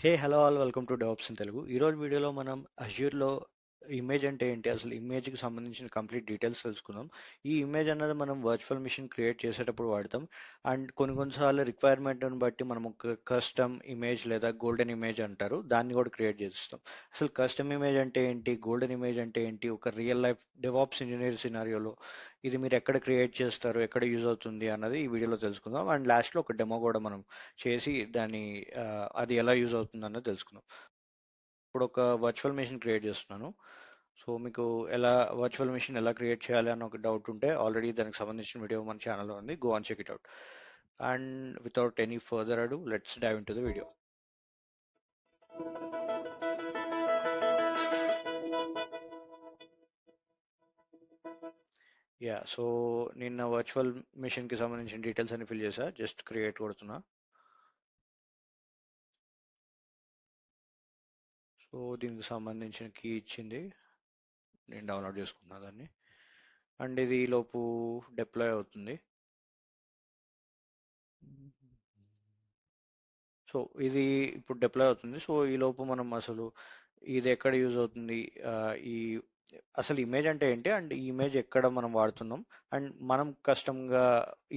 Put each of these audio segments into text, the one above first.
Hey hello all welcome to DevOps in Telugu. ఈరోజు వీడియోలో మనం అజ్యూర్లో ఇమేజ్ అంటే ఏంటి, అసలు ఇమేజ్కి సంబంధించిన కంప్లీట్ డీటెయిల్స్ తెలుసుకుందాం. ఈ ఇమేజ్ అన్నది మనం వర్చువల్ మిషన్ క్రియేట్ చేసేటప్పుడు వాడతాం. అండ్ కొన్నిసార్లు రిక్వైర్మెంట్ని బట్టి మనం ఒక కస్టమ్ ఇమేజ్ లేదా గోల్డెన్ ఇమేజ్ అంటారు, దాన్ని కూడా క్రియేట్ చేస్తాం. అసలు కస్టమ్ ఇమేజ్ అంటే ఏంటి, గోల్డెన్ ఇమేజ్ అంటే ఏంటి, ఒక రియల్ లైఫ్ డెవాప్స్ ఇంజనీర్ సినారియోలో ఇది మీరు ఎక్కడ క్రియేట్ చేస్తారు, ఎక్కడ యూజ్ అవుతుంది అన్నది ఈ వీడియోలో తెలుసుకుందాం. అండ్ లాస్ట్లో ఒక డెమో కూడా మనం చేసి దాన్ని అది ఎలా యూజ్ అవుతుంది అన్నది తెలుసుకుందాం. ఇప్పుడు ఒక వర్చువల్ మెషిన్ క్రియేట్ చేస్తున్నాను. సో మీకు ఎలా వర్చువల్ మెషిన్ ఎలా క్రియేట్ చేయాలి అన్న ఒక డౌట్ ఉంటే ఆల్రెడీ దానికి సంబంధించిన వీడియో మన ఛానల్లో ఉంది, go and check it out. And without any further ado let's dive into the video. So నిన్న వర్చువల్ మెషిన్కి సంబంధించిన డీటెయిల్స్ అన్ని ఫిల్ చేసా, జస్ట్ క్రియేట్ కొడుతున్నా. సో దీనికి సంబంధించిన కీ ఇచ్చింది, నేను డౌన్లోడ్ చేసుకున్నా దాన్ని. అండ్ ఇది ఈ లోపు డిప్లాయ్ అవుతుంది. సో ఇది ఇప్పుడు డిప్లాయ్ అవుతుంది. సో ఈ లోపు మనం అసలు ఇది ఎక్కడ యూజ్ అవుతుంది, ఈ అసలు ఇమేజ్ అంటే ఏంటి, అండ్ ఈ ఇమేజ్ ఎక్కడ మనం వాడుతున్నాం, అండ్ మనం కస్టమ్గా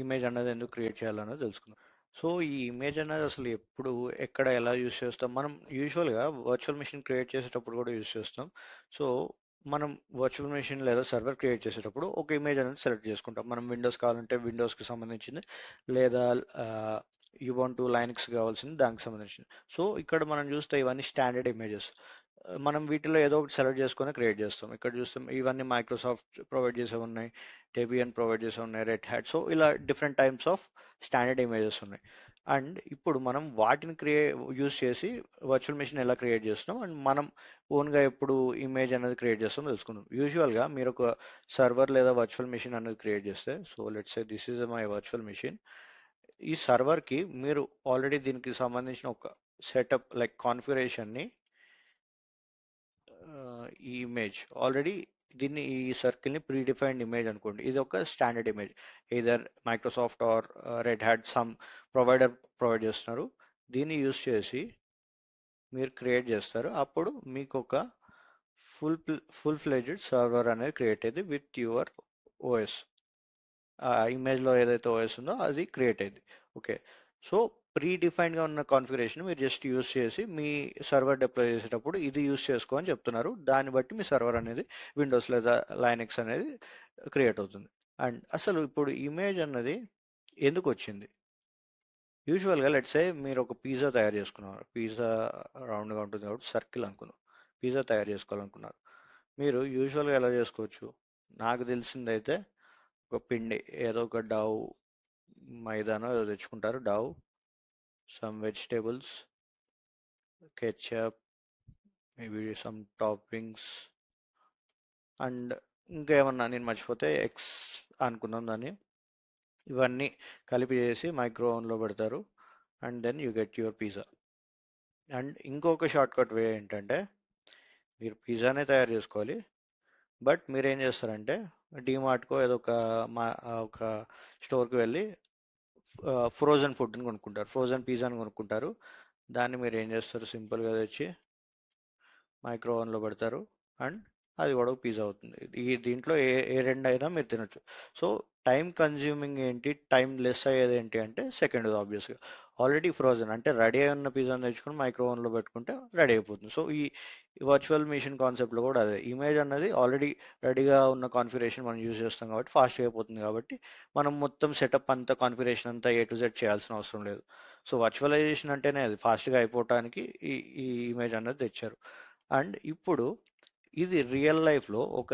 ఇమేజ్ అనేది ఎందుకు క్రియేట్ చేయాలన్నది తెలుసుకుందాం. సో ఈ ఇమేజ్ అనేది అసలు ఎప్పుడు ఎక్కడ ఎలా యూజ్ చేస్తాం, మనం యూజువల్గా వర్చువల్ మెషిన్ క్రియేట్ చేసేటప్పుడు కూడా యూజ్ చేస్తాం. సో మనం వర్చువల్ మెషిన్ లేదా సర్వర్ క్రియేట్ చేసేటప్పుడు ఒక ఇమేజ్ అనేది సెలెక్ట్ చేసుకుంటాం. మనం విండోస్ కావాలంటే విండోస్కి సంబంధించింది, లేదా యుబంటు లైనక్స్ కావాల్సింది దానికి సంబంధించింది. సో ఇక్కడ మనం చూస్తే ఇవన్నీ స్టాండర్డ్ ఇమేజెస్. మనం వీటిలో ఏదో ఒకటి సెలెక్ట్ చేసుకొని క్రియేట్ చేస్తాం. ఇక్కడ చూస్తాం ఇవన్నీ మైక్రోసాఫ్ట్ ప్రొవైడ్ చేసే ఉన్నాయి, డెబియన్ ప్రొవైడ్ చేసే ఉన్నాయి, రెడ్ హ్యాట్. సో ఇలా different types of standard images ఉన్నాయి. అండ్ ఇప్పుడు మనం వాటిని యూజ్ చేసి వర్చువల్ మెషిన్ ఎలా క్రియేట్ చేస్తున్నాం, అండ్ మనం ఓన్గా ఎప్పుడు ఇమేజ్ అనేది క్రియేట్ చేస్తాం తెలుసుకుందాం. యూజువల్గా మీరు ఒక సర్వర్ లేదా వర్చువల్ మెషిన్ అనేది క్రియేట్ చేస్తే, so let's say this is my virtual machine. ఈ సర్వర్కి మీరు ఆల్రెడీ దీనికి సంబంధించిన ఒక సెటప్ లైక్ కాన్ఫిగరేషన్ని, ఈ ఇమేజ్ ఆల్రెడీ దీన్ని ఈ సర్కిల్ని ప్రీ డిఫైన్డ్ ఇమేజ్ అనుకోండి. ఇది ఒక standard image, either Microsoft or Red Hat some provider provide చేస్తున్నారు. దీన్ని యూజ్ చేసి మీరు క్రియేట్ చేస్తారు. అప్పుడు మీకు ఒక ఫుల్ ఫ్లెడ్జ్డ్ సర్వర్ అనేది క్రియేట్ అయ్యింది విత్ యువర్ ఓఎస్. ఆ ఇమేజ్లో ఏదైతే ఓఎస్ ఉందో అది క్రియేట్ అయింది. ఓకే, సో ప్రీ డిఫైన్డ్గా ఉన్న కాన్ఫిగరేషన్ మీరు జస్ట్ యూస్ చేసి మీ సర్వర్ డిప్లాయ్ చేసేటప్పుడు ఇది యూస్ చేసుకో అని చెప్తున్నారు. దాన్ని బట్టి మీ సర్వర్ అనేది విండోస్ లేదా లైనక్స్ అనేది క్రియేట్ అవుతుంది. అండ్ అసలు ఇప్పుడు ఇమేజ్ అన్నది ఎందుకు వచ్చింది? యూజువల్గా లెట్సే మీరు ఒక పిజ్జా తయారు చేసుకున్నారు. పిజ్జా రౌండ్గా ఉంటుంది కాబట్టి సర్కిల్ అనుకుందాం. పిజ్జా తయారు చేసుకోవాలనుకున్నారు. మీరు యూజువల్గా ఎలా చేసుకోవచ్చు? నాకు తెలిసిందైతే ఒక పిండి ఏదో ఒక డవ్, మైదానో ఏదో తెచ్చుకుంటారు, Dove, some vegetables, ketchup, maybe some toppings, and ఇంకేమన్నా నేను మర్చిపోతే ఎగ్స్ అనుకుందాం దాన్ని. ఇవన్నీ కలిపి చేసి మైక్రో ఓవెన్లో పెడతారు, and then you get your pizza. And ఇంకొక షార్ట్ కట్ వే ఏంటంటే, మీరు పిజ్జానే తయారు చేసుకోవాలి, బట్ మీరు ఏం చేస్తారంటే డీమార్ట్కో ఏదో ఒక స్టోర్కి వెళ్ళి ఫ్రోజన్ ఫుడ్ని కొనుక్కుంటారు, ఫ్రోజన్ పిజ్జాని కొనుక్కుంటారు. దాన్ని మీరు ఏం చేస్తారు, సింపుల్గా తెచ్చి మైక్రో ఓవెన్లో పెడతారు, అండ్ అది కూడా పిజ్జా అవుతుంది. దీంట్లో ఏ రెండు అయినా మీరు తినొచ్చు. సో టైం కన్జ్యూమింగ్ ఏంటి, టైం లెస్ అయ్యేది ఏంటి అంటే సెకండ్, ఆబ్వియస్గా ఆల్రెడీ ఫ్రోజన్ అంటే రెడీ అయి ఉన్న పిజ్జాని తెచ్చుకొని మైక్రో ఓవెన్లో పెట్టుకుంటే రెడీ అయిపోతుంది. సో ఈ వర్చువల్ మిషన్ కాన్సెప్ట్లో కూడా అదే, ఇమేజ్ అన్నది ఆల్రెడీ రెడీగా ఉన్న కాన్ఫిగరేషన్ మనం యూజ్ చేస్తాం కాబట్టి ఫాస్ట్గా అయిపోతుంది. కాబట్టి మనం మొత్తం సెటప్ అంతా కాన్ఫిగరేషన్ అంతా A to Z చేయాల్సిన అవసరం లేదు. సో వర్చువలైజేషన్ అంటేనే అది ఫాస్ట్గా అయిపోవటానికి ఈ ఈ ఇమేజ్ అన్నది తెచ్చారు. అండ్ ఇప్పుడు ఇది రియల్ లైఫ్లో ఒక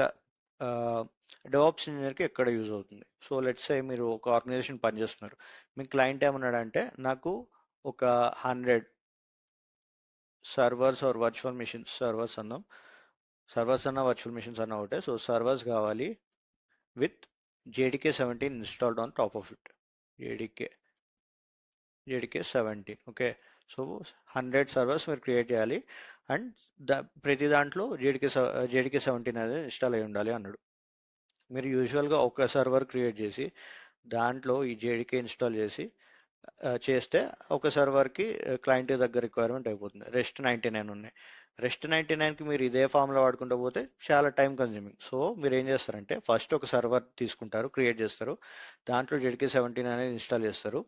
డెవాప్స్ ఇంజనీర్కి ఎక్కడ యూజ్ అవుతుంది? సో లెట్స్ సే మీరు ఒక ఆర్గనైజేషన్ పనిచేస్తున్నారు. మీ క్లయింట్ ఏమన్నాడంటే నాకు ఒక 100 servers or virtual machines, servers అన్నాం, సర్వర్స్ అన్న వర్చువల్ మిషన్స్ అన్న ఒకటే. సో సర్వర్స్ కావాలి with JDK17 installed on top of it. JDK JDK17. Okay, so 100 servers మీరు క్రియేట్ చేయాలి, అండ్ ప్రతి దాంట్లో JDK17 అనేది ఇన్స్టాల్ అయి ఉండాలి అన్నాడు. మీరు యూజువల్గా ఒక సర్వర్ క్రియేట్ చేసి దాంట్లో ఈ JDK ఇన్స్టాల్ చేసి చేస్తే ఒక సర్వర్కి క్లయింట్ దగ్గర రిక్వైర్మెంట్ అయిపోతుంది. రెస్ట్ 99 ఉన్నాయి. రెస్ట్ 99కి మీరు ఇదే ఫామ్లో వాడుకుంటూ పోతే చాలా టైం కన్జ్యూమింగ్. సో మీరు ఏం చేస్తారంటే ఫస్ట్ ఒక సర్వర్ తీసుకుంటారు, క్రియేట్ చేస్తారు, దాంట్లో జెడికే 17 అనేది ఇన్స్టాల్ చేస్తారు.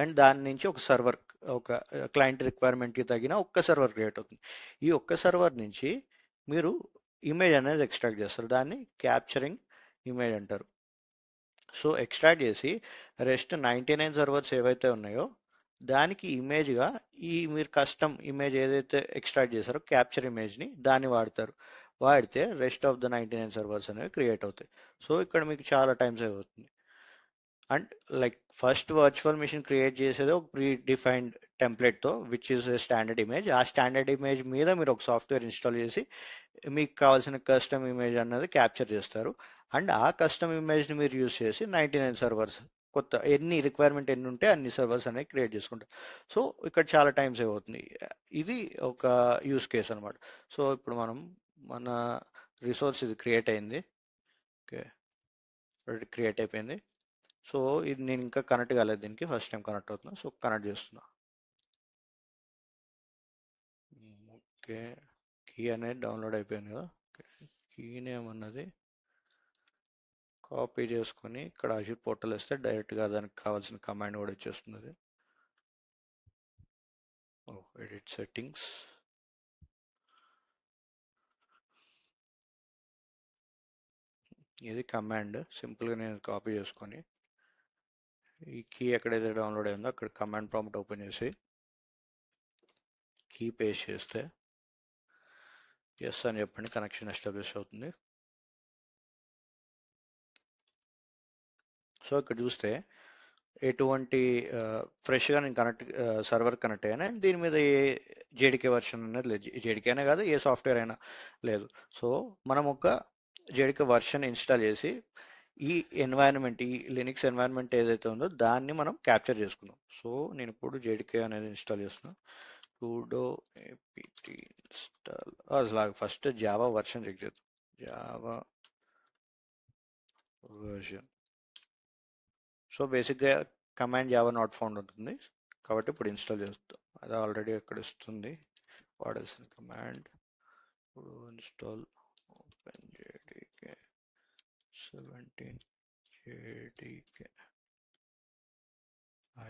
అండ్ దాని నుంచి ఒక సర్వర్, ఒక క్లయింట్ రిక్వైర్మెంట్కి తగిన ఒక్క సర్వర్ క్రియేట్ అవుతుంది. ఈ ఒక్క సర్వర్ నుంచి మీరు ఇమేజ్ అనేది ఎక్స్ట్రాక్ట్ చేస్తారు, దాన్ని క్యాప్చరింగ్ ఇమేజ్ అంటారు. సో ఎక్స్ట్రాక్ట్ చేసి రెస్ట్ 99 సర్వర్స్ ఏవైతే ఉన్నాయో దానికి ఇమేజ్గా ఈ మీరు కస్టమ్ ఇమేజ్ ఏదైతే ఎక్స్ట్రాక్ట్ చేశారో క్యాప్చర్ ఇమేజ్ని దాన్ని వాడతారు. వాడితే రెస్ట్ ఆఫ్ ద 99 సర్వర్స్ అనేవి క్రియేట్ అవుతాయి. సో ఇక్కడ మీకు చాలా టైం సేవ్ అవుతుంది. And like first virtual machine create చేసేది ఒక ప్రీ డిఫైన్డ్ టెంప్లెట్తో విచ్ ఇస్ స్టాండర్డ్ ఇమేజ్. ఆ స్టాండర్డ్ ఇమేజ్ మీద మీరు ఒక సాఫ్ట్వేర్ ఇన్స్టాల్ చేసి మీకు కావాల్సిన కస్టమ్ ఇమేజ్ అన్నది క్యాప్చర్ చేస్తారు. అండ్ ఆ కస్టమ్ ఇమేజ్ని మీరు యూజ్ చేసి 99 సర్వర్స్, కొత్త ఎన్ని రిక్వైర్మెంట్ ఎన్ని ఉంటే అన్ని సర్వర్స్ అనేవి క్రియేట్ చేసుకుంటారు. సో ఇక్కడ చాలా టైం సేవ్ అవుతుంది. ఇది ఒక యూస్ కేస్ అనమాట. సో ఇప్పుడు మనం మన రిసోర్స్ ఇది క్రియేట్ అయింది. ఓకే, క్రియేట్ అయిపోయింది. సో ఇది నేను ఇంకా కనెక్ట్ కాలేదు, దీనికి ఫస్ట్ టైం కనెక్ట్ అవుతున్నా. సో కనెక్ట్ చేస్తున్నా. ఓకే, కీ అనేది డౌన్లోడ్ అయిపోయింది కదా. కీ నేమ్ అన్నది కాపీ చేసుకొని ఇక్కడ అజూర్ పోర్టల్ వేస్తే డైరెక్ట్గా దానికి కావాల్సిన కమాండ్ కూడా ఇచ్చేస్తుంది. ఓ ఎడిట్ సెట్టింగ్స్, ఇది కమాండ్. సింపుల్గా నేను కాపీ చేసుకొని ఈ కీ ఎక్కడైతే డౌన్లోడ్ అయిందో అక్కడ కమాండ్ ప్రాంప్ట్ ఓపెన్ చేసి కీ పేస్ట్ చేస్తే ఎస్ అని చెప్పండి, కనెక్షన్ ఎస్టాబ్లిష్ అవుతుంది. సో ఇక్కడ చూస్తే ఎటువంటి ఫ్రెష్గా నేను సర్వర్ కనెక్ట్ అయ్యాను అండ్ దీని మీద ఏ జేడికే వర్షన్ అనేది లేదు. జేడికే అనే కాదు, ఏ సాఫ్ట్వేర్ అయినా లేదు. సో మనం ఒక జేడికే వర్షన్ ఇన్స్టాల్ చేసి ఈ ఎన్వైరన్మెంట్, ఈ లినిక్స్ ఎన్వైరన్మెంట్ ఏదైతే ఉందో దాన్ని మనం క్యాప్చర్ చేసుకుందాం. సో నేను ఇప్పుడు జేడికే అనేది ఇన్స్టాల్ చేస్తున్నాను. sudo apt install, అసలు ఫస్ట్ జావా వర్షన్ చెక్ చేద్దాం. Java version. సో బేసిక్గా కమాండ్ జావా నాట్ ఫౌండ్ ఉంటుంది కాబట్టి ఇప్పుడు ఇన్స్టాల్ చేస్తాం. అది ఆల్రెడీ అక్కడ ఇస్తుంది వాడాల్సిన కమాండ్. ఇప్పుడు ఇన్స్టాల్ ఓపెన్ జేడికే 17 జేడికే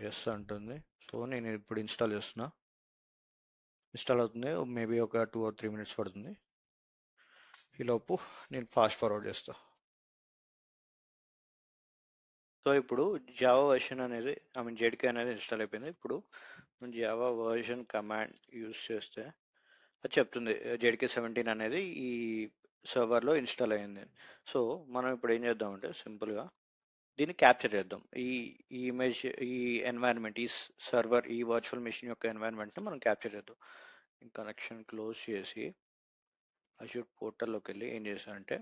ఎస్ అంటుంది. సో నేను ఇప్పుడు ఇన్స్టాల్ చేస్తున్నా. ఇన్స్టాల్ అవుతుంది, మేబీ ఒక 2 or 3 minutes పడుతుంది. ఈలోపు నేను ఫాస్ట్ ఫార్వర్డ్ చేస్తా. సో ఇప్పుడు జావా వర్షన్ అనేది, ఐ మీన్ జేడికే అనేది ఇన్స్టాల్ అయిపోయింది. ఇప్పుడు జావా వర్షన్ కమాండ్ యూస్ చేస్తే అది చెప్తుంది జేడికే 17 అనేది ఈ సర్వర్లో ఇన్స్టాల్ అయ్యింది. సో మనం ఇప్పుడు ఏం చేద్దామంటే సింపుల్గా దీన్ని క్యాప్చర్ చేద్దాం. ఈ ఇమేజ్, ఈ ఎన్వైరన్మెంట్, ఈ సర్వర్, ఈ వర్చువల్ మెషిన్ యొక్క ఎన్వైరన్మెంట్ని మనం క్యాప్చర్ చేద్దాం. కనెక్షన్ క్లోజ్ చేసి అజూర్ పోర్టల్లోకి వెళ్ళి ఏం చేశానంటే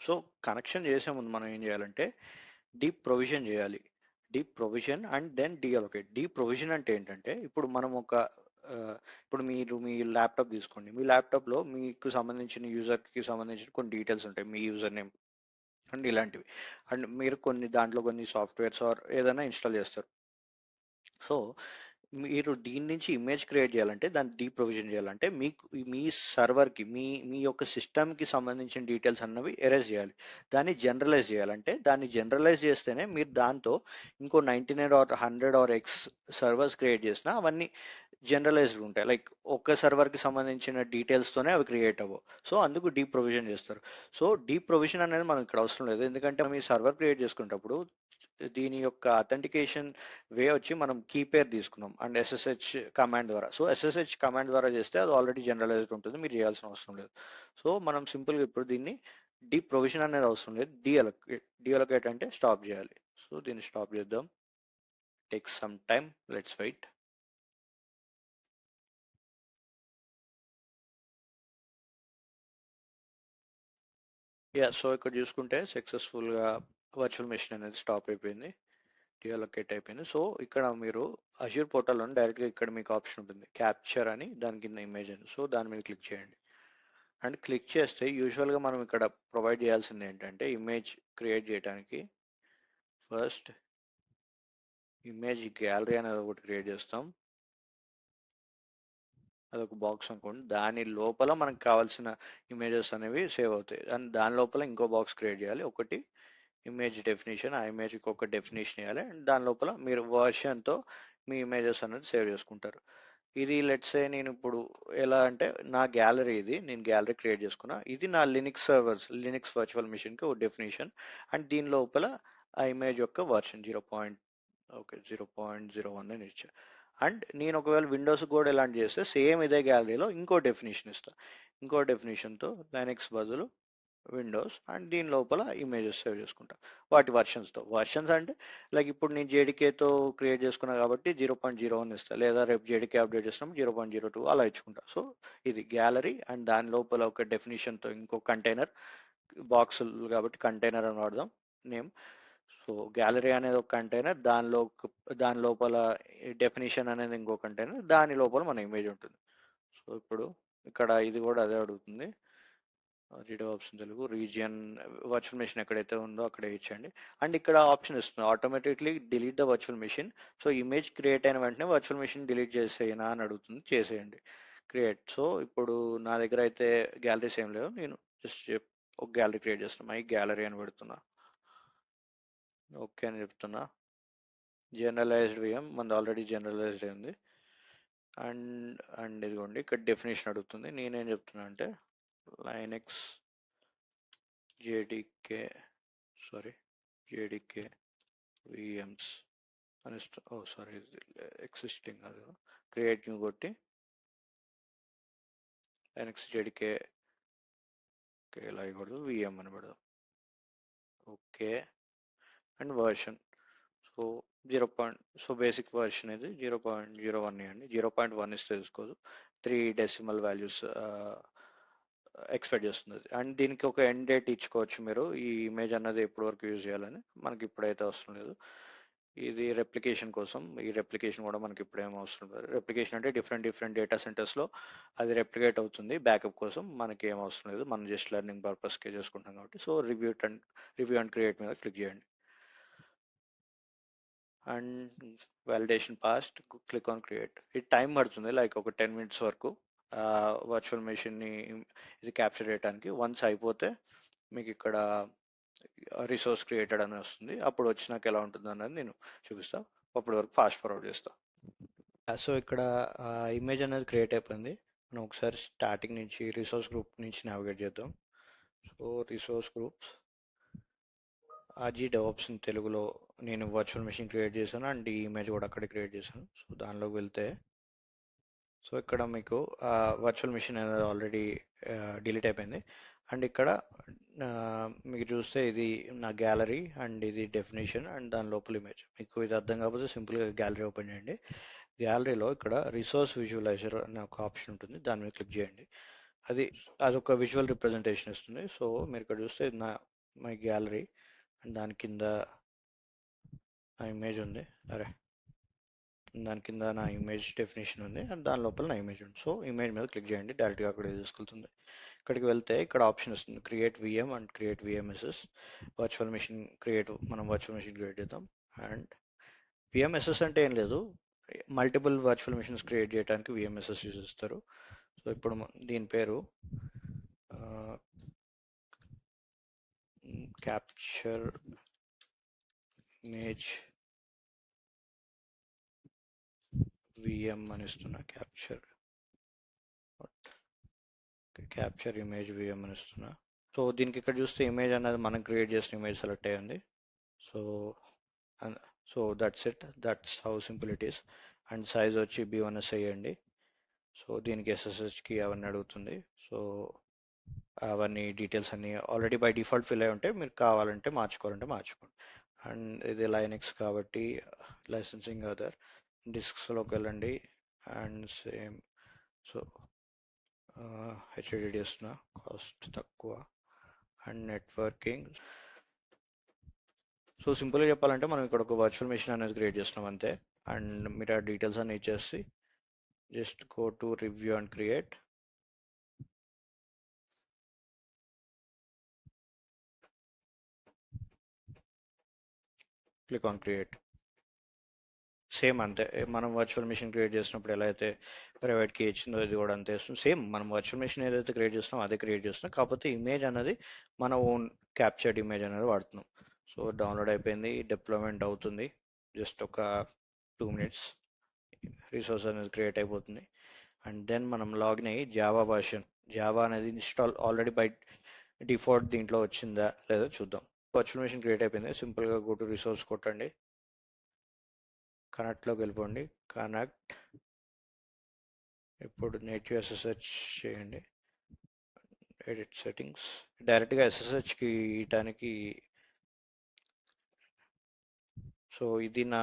సో కనెక్షన్ చేసే ముందు మనం ఏం చేయాలంటే డీప్ ప్రొవిజన్ చేయాలి. Deprovision and then deallocate. Deprovision అంటే ఏంటంటే ఇప్పుడు మనం ఒక ఇప్పుడు మీరు మీ ల్యాప్టాప్ తీసుకోండి. మీ ల్యాప్టాప్లో మీకు సంబంధించిన యూజర్కి సంబంధించిన కొన్ని డీటెయిల్స్ ఉంటాయి, మీ యూజర్ నేమ్ అండ్ ఇలాంటివి. అండ్ మీరు దాంట్లో కొన్ని సాఫ్ట్వేర్స్ ఆర్ ఏదైనా ఇన్స్టాల్ చేస్తారు. సో మీరు దీని నుంచి ఇమేజ్ క్రియేట్ చేయాలంటే దాన్ని డీప్రొవిజన్ చేయాలంటే మీకు మీ సర్వర్కి, మీ యొక్క సిస్టమ్కి సంబంధించిన డీటెయిల్స్ అన్నవి ఎరేజ్ చేయాలి. దాన్ని జనరలైజ్ చేయాలంటే దాన్ని జనరలైజ్ చేస్తేనే మీరు దాంతో ఇంకో 99 or 100 or X servers create చేసినా అవన్నీ జనరలైజ్డ్ ఉంటాయి. లైక్ ఒక్క సర్వర్కి సంబంధించిన డీటెయిల్స్తోనే అవి క్రియేట్ అవ్వవు. సో అందుకు డీప్ ప్రొవిజన్ చేస్తారు. సో డీప్ ప్రొవిజన్ అనేది మనం ఇక్కడ అవసరం లేదు, ఎందుకంటే మనం ఈ సర్వర్ క్రియేట్ చేసుకునేటప్పుడు దీని యొక్క అథెంటికేషన్ వే వచ్చి మనం కీ పేర్ తీసుకున్నాం అండ్ ఎస్ఎస్హెచ్ కమాండ్ ద్వారా. సో ఎస్ఎస్హెచ్ కమాండ్ ద్వారా చేస్తే అది ఆల్రెడీ జనరలైజ్డ్ ఉంటుంది, మీరు చేయాల్సిన అవసరం లేదు. సో మనం సింపుల్గా ఇప్పుడు దీన్ని డీప్ ప్రొవిజన్ అనేది అవసరం లేదు, డీఅలొకేట్ అంటే స్టాప్ చేయాలి. సో దీన్ని స్టాప్ చేద్దాం. Take some time, let's wait. So ఇక్కడ చూసుకుంటే సక్సెస్ఫుల్గా వర్చువల్ మెషిన్ అనేది స్టాప్ అయిపోయింది, డీఅలొకేట్ అయిపోయింది. సో ఇక్కడ మీరు అజ్యూర్ పోర్టల్లోని డైరెక్ట్గా ఇక్కడ మీకు ఆప్షన్ ఉంటుంది క్యాప్చర్ అని, దాని కింద ఇమేజ్ అని. సో దాని మీద క్లిక్ చేయండి. అండ్ క్లిక్ చేస్తే యూజువల్గా మనం ఇక్కడ ప్రొవైడ్ చేయాల్సింది ఏంటంటే ఇమేజ్ క్రియేట్ చేయడానికి ఫస్ట్ ఇమేజ్ గ్యాలరీ అనేది ఒకటి క్రియేట్ చేస్తాం. అదొక బాక్స్ అనుకోండి. దాని లోపల మనకు కావాల్సిన ఇమేజెస్ అనేవి సేవ్ అవుతాయి. అండ్ దాని లోపల ఇంకో బాక్స్ క్రియేట్ చేయాలి. ఒకటి ఇమేజ్ డెఫినేషన్, ఆ ఇమేజ్కి ఒక డెఫినేషన్ ఇవ్వాలి. అండ్ దాని లోపల మీరు వర్షన్తో మీ ఇమేజెస్ అనేది సేవ్ చేసుకుంటారు. ఇది లెట్స్ సే నేను ఇప్పుడు ఎలా అంటే నా గ్యాలరీ ఇది, నేను గ్యాలరీ క్రియేట్ చేసుకున్నా. ఇది నా లినిక్స్ సర్వర్స్, లినిక్స్ వర్చువల్ మిషన్కి ఒక డెఫినేషన్. అండ్ దీని లోపల ఆ ఇమేజ్ యొక్క వర్షన్ 0.01 అని ఇచ్చా. అండ్ నేను ఒకవేళ విండోస్ కూడా ఎలాంటి చేస్తే సేమ్ ఇదే గ్యాలరీలో ఇంకో డెఫినేషన్ ఇస్తా. ఇంకో డెఫినేషన్తో లైనక్స్ బదులు విండోస్ అండ్ దీని లోపల ఇమేజెస్ సేవ్ చేసుకుంటా వాటి వర్షన్స్ అంటే లైక్ ఇప్పుడు నేను జేడీకేతో క్రియేట్ చేసుకున్నా కాబట్టి 0.01 ఇస్తా, లేదా రేపు జేడీకే అప్డేట్ చేసినప్పుడు 0.02 అలా ఇచ్చుకుంటా. సో ఇది గ్యాలరీ అండ్ దాని లోపల ఒక డెఫినేషన్తో ఇంకో కంటైనర్, బాక్స్ కాబట్టి కంటైనర్ అని వాడదాం నేమ్. సో గ్యాలరీ అనేది ఒక కంటైనర్, దాని లోపల డెఫినేషన్ అనేది ఇంకో కంటైనర్, దాని లోపల మన ఇమేజ్ ఉంటుంది. సో ఇప్పుడు ఇక్కడ ఇది కూడా అదే అడుగుతుంది. Redo option Telugu region virtual machine ఎక్కడైతే ఉందో అక్కడే ఇచ్చండి. అండ్ ఇక్కడ ఆప్షన్ ఇస్తుంది automatically delete the virtual machine. So image create అయిన వెంటనే వర్చువల్ మెషిన్ డిలీట్ చేసేయనా అని అడుగుతుంది. చేసేయండి క్రియేట్. సో ఇప్పుడు నా దగ్గర అయితే గ్యాలరీస్ ఏం లేవు, నేను జస్ట్ ఒక గ్యాలరీ క్రియేట్ చేస్తున్నా, మై గ్యాలరీ అని పెడుతున్నా. ఓకే అని చెప్తున్నా. జనరలైజ్డ్ విఎం మనది ఆల్రెడీ జనరలైజ్డ్ అయింది. అండ్ ఇదిగోండి ఇక్కడ డెఫినేషన్ అడుగుతుంది. నేనేం చెప్తున్నా అంటే లైనక్స్ జేడీకే జేడీకే విఎమ్స్ అని సారీ ఎగ్జిస్టింగ్ అది క్రియేట్ న్యూ కొట్టి లైనక్స్ జేడీకే ఇలా ఇవ్వకూడదు, విఎం అని పెడదాం. Okay end version so basic version ఇది 0.01 ఇవ్వండి. 0.1 ఇస్తే తీసుకోదు, 3 డెసిమల్ వాల్యూస్ ఎక్స్పెక్ట్ చేస్తుంది. అండ్ దీనికి ఒక ఎండ్ డేట్ ఇచ్చుకోవచ్చు మీరు, ఈ ఇమేజ్ అన్నది ఎప్పటి వరకు యూజ్ చేయాలని. మనకి ఇప్పుడైతే అవసరం లేదు. ఇది రెప్లికేషన్ కోసం, ఈ రెప్లికేషన్ కూడా మనకి ఇప్పుడేం అవసరం లేదు. రెప్లికేషన్ అంటే డిఫరెంట్ డేటా సెంటర్స్లో అది రెప్లికేట్ అవుతుంది. బ్యాకప్ కోసం మనకి ఏం అవసరం లేదు, మనం జస్ట్ లెర్నింగ్ పర్పస్కే చేసుకుంటాం కాబట్టి. సో రివ్యూ అండ్ క్రియేట్ మీద క్లిక్ చేయండి. And validation past, click on create. ఇది టైం పడుతుంది లైక్ ఒక 10 minutes వరకు వర్చువల్ మెషిన్ని ఇది క్యాప్చర్ చేయడానికి. వన్స్ అయిపోతే మీకు ఇక్కడ రిసోర్స్ క్రియేటెడ్ అని వస్తుంది. అప్పుడు వచ్చినాక ఎలా ఉంటుంది అన్నది నేను చూపిస్తా. అప్పటి వరకు ఫాస్ట్ ఫార్వర్డ్ చేస్తా. సో ఇక్కడ ఇమేజ్ అనేది క్రియేట్ అయిపోయింది. మనం ఒకసారి స్టార్టింగ్ నుంచి రిసోర్స్ గ్రూప్ నుంచి నావిగేట్ చేద్దాం. So resource groups RG DevOps తెలుగులో నేను వర్చువల్ మెషిన్ క్రియేట్ చేశాను అండ్ ఈ ఇమేజ్ కూడా అక్కడ క్రియేట్ చేశాను. సో దానిలోకి వెళ్తే సో ఇక్కడ మీకు వర్చువల్ మెషిన్ అనేది ఆల్రెడీ డిలీట్ అయిపోయింది. అండ్ ఇక్కడ మీకు చూస్తే ఇది నా గ్యాలరీ అండ్ ఇది డెఫినేషన్ అండ్ దాని లోపల ఇమేజ్. మీకు ఇది అర్థం కాకపోతే సింపుల్గా గ్యాలరీ ఓపెన్ చేయండి. గ్యాలరీలో ఇక్కడ రిసోర్స్ విజువలైజర్ అనే ఒక ఆప్షన్ ఉంటుంది, దాని మీద క్లిక్ చేయండి. అదొక విజువల్ రిప్రజెంటేషన్ ఇస్తుంది. సో మీరు ఇక్కడ చూస్తే ఇది మై గ్యాలరీ అండ్ దాని కింద నా ఇమేజ్ ఉంది. దాని కింద నా ఇమేజ్ డెఫినేషన్ ఉంది అండ్ దాని లోపల నా ఇమేజ్ ఉంది. సో ఇమేజ్ మీద క్లిక్ చేయండి, డైరెక్ట్గా అక్కడ తీసుకెళ్తుంది. ఇక్కడికి వెళ్తే ఇక్కడ ఆప్షన్ వస్తుంది క్రియేట్ విఎం అండ్ క్రియేట్ విఎంఎస్ఎస్. మనం వర్చువల్ మెషిన్ క్రియేట్ చేద్దాం. అండ్ విఎంఎస్ఎస్ అంటే ఏం లేదు, మల్టిపుల్ వర్చువల్ మెషిన్స్ క్రియేట్ చేయడానికి విఎంఎస్ఎస్ యూజ్ చేస్తారు. సో ఇప్పుడు దీని పేరు క్యాప్చర్ ఇమేజ్ విఎం అని ఇస్తున్నా. క్యాప్చర్ ఇమేజ్ విఎం అని ఇస్తున్నా. సో దీనికి ఇక్కడ చూస్తే ఇమేజ్ అనేది మనం క్రియేట్ చేసిన ఇమేజ్ సెలెక్ట్ అయ్యింది. So that's how simple it is. And size వచ్చి B1S అయ్యండి. సో దీనికి SSHకి అవన్నీ అడుగుతుంది. సో అవన్నీ డీటెయిల్స్ అన్నీ ఆల్రెడీ బై డిఫాల్ట్ ఫిల్ అయి ఉంటాయి, మీరు కావాలంటే మార్చుకోవాలంటే మార్చుకోండి. అండ్ ఇది లైనక్స్ కాబట్టి లైసెన్సింగ్ అదర్ డిస్క్స్లోకి వెళ్ళండి అండ్ సేమ్. సో HDD ఇస్తున్నా, కాస్ట్ తక్కువ అండ్ నెట్వర్కింగ్. సో సింపుల్గా చెప్పాలంటే మనం ఇక్కడ ఒక వర్చువల్ మెషిన్ అనేది క్రియేట్ చేస్తున్నాం అంతే. అండ్ మీరు ఆ డీటెయిల్స్ అన్ని ఇచ్చేసి just go to review and create. Click on create. Same అంతే, మనం వర్చువల్ మిషన్ క్రియేట్ చేసినప్పుడు ఎలా అయితే ప్రైవేట్ కీ ఇచ్చిందో ఇది కూడా అంతే ఇస్తుంది. సేమ్ మనం వర్చువల్ మిషన్ ఏదైతే క్రియేట్ చేస్తున్నామో అదే క్రియేట్ చేస్తున్నాం, కాకపోతే ఇమేజ్ అనేది మన ఓన్ క్యాప్చర్డ్ ఇమేజ్ అనేది వాడుతున్నాం. సో డౌన్లోడ్ అయిపోయింది, డిప్లాయ్మెంట్ అవుతుంది, జస్ట్ ఒక 2 minutes రిసోర్స్ అనేది క్రియేట్ అయిపోతుంది. అండ్ దెన్ మనం లాగిన్ అయ్యి జావా వర్షన్, జావా అనేది ఇన్స్టాల్ ఆల్రెడీ బై డిఫాల్ట్ దీంట్లో వచ్చిందా లేదో చూద్దాం. వర్చువల్ మిషన్ క్రియేట్ అయిపోయింది, సింపుల్గా గో టు రిసోర్స్ కొట్టండి, కనెక్ట్లోకి వెళ్ళిపోండి, కనెక్ట్. ఇప్పుడు నేటివ్ ఎస్ఎస్హెచ్ చేయండి, ఎడిట్ సెట్టింగ్స్, డైరెక్ట్గా ఎస్ఎస్హెచ్కి ఇయటానికి. సో ఇది నా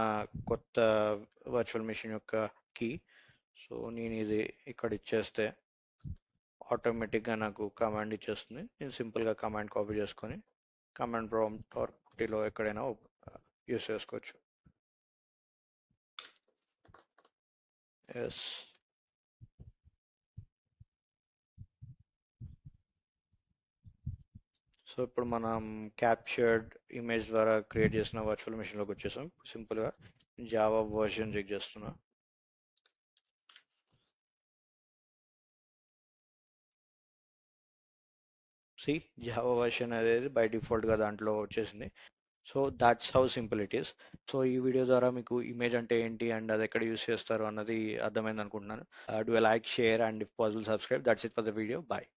కొత్త వర్చువల్ మిషన్ యొక్క కీ. సో నేను ఇది ఇక్కడ ఇచ్చేస్తే ఆటోమేటిక్గా నాకు కమాండ్ ఇచ్చేస్తుంది. నేను సింపుల్గా కమాండ్ కాపీ చేసుకొని కమాండ్ ప్రాంప్ట్ ఆర్ పుట్టిలో ఎక్కడైనా యూస్ చేసుకోవచ్చు. ఎస్. సో ఇప్పుడు మనం క్యాప్చర్డ్ ఇమేజ్ ద్వారా క్రియేట్ చేసిన వర్చువల్ మిషన్లోకి వచ్చేసాం. సింపుల్గా జావా వర్షన్ చెక్ చేస్తున్నా. సి జావా వర్షన్ అనేది బై డిఫాల్ట్గా దాంట్లో వచ్చేసింది. So that's how simple it is. So ఈ వీడియో ద్వారా మీకు ఇమేజ్ అంటే ఏంటి అండ్ అది ఎక్కడ యూస్ చేస్తారు అన్నది అర్థమైంది అనుకుంటున్నాను. Do like, share and if possible subscribe. That's it for the video. Bye.